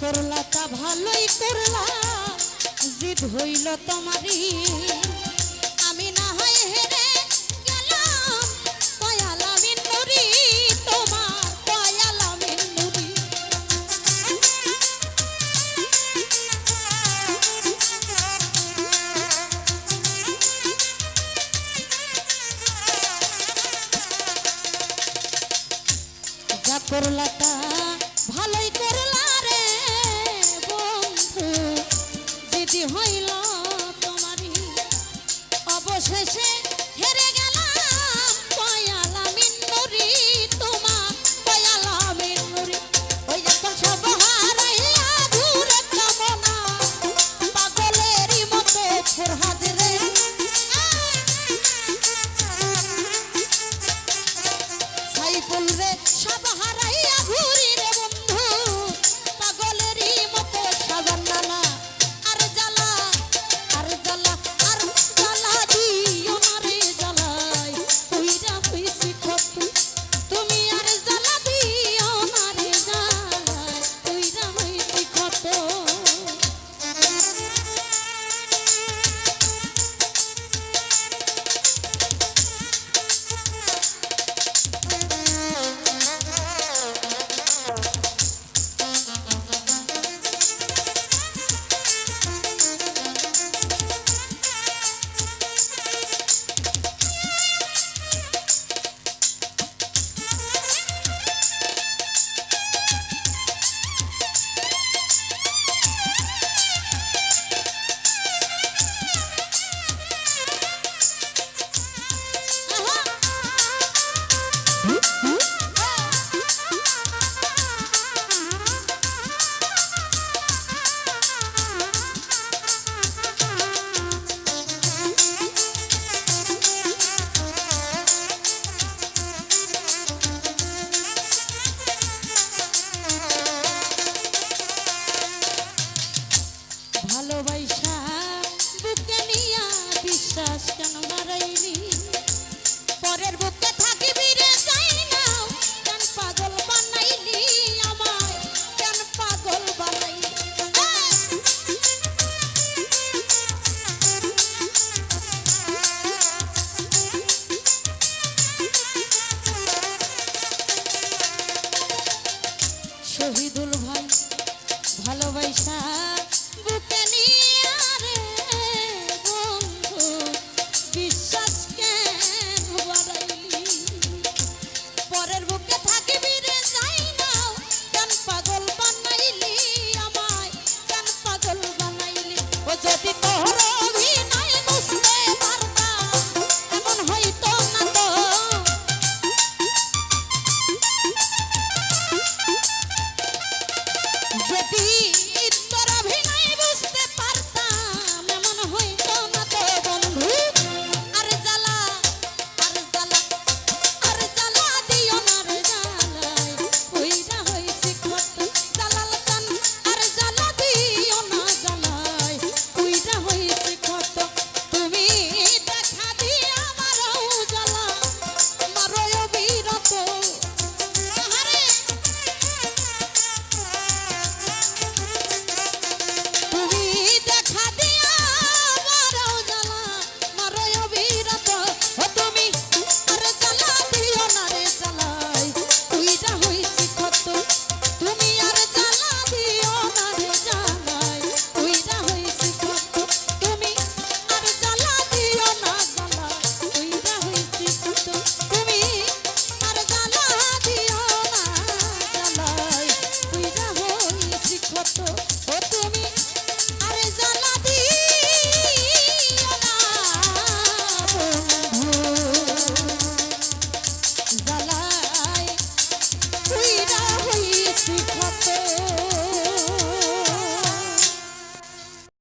করলা তা ভালোই করলা, জিদ হইল তোমারই। আমি না হয় হেরে গেলাম, দয়াল আমিন নুরি, তোমার দয়াল আমিন নুরি। যা করলা তা ভালোই করলা রে বন্ধু, জিদ হইল তোমারই। অবশেষে হেরে গেলাম, দয়াল আমিন নুরি, তোমার দয়াল আমিন নুরি। ওই এখন সব হারাইয়া ঘুরে কামনা, পাগলেরই মতো ফরহাদ রে। সাইফুল রে সব হারাইয়া ঘুরি রে বন্ধু, পাগলেরই মতো সাজান নানা। আর জ্বালা আর জ্বালা আর জ্বালা দিও না রে জ্বালাই, কইরা হইছি ক্ষত। তুমি আর জ্বালা দিও না রে জ্বালাই, কইরা হইছি ক্ষত। ভালোবাসা বুকে নিয়া বিশ্বাস কেন মারাইলি, পরের বুকে থাকিবি রে যাই না, কেন পাগল বানাইলি আমায়, কেন পাগল বানাইলি। শহীদুল ভাই ভালোবাসা বুকে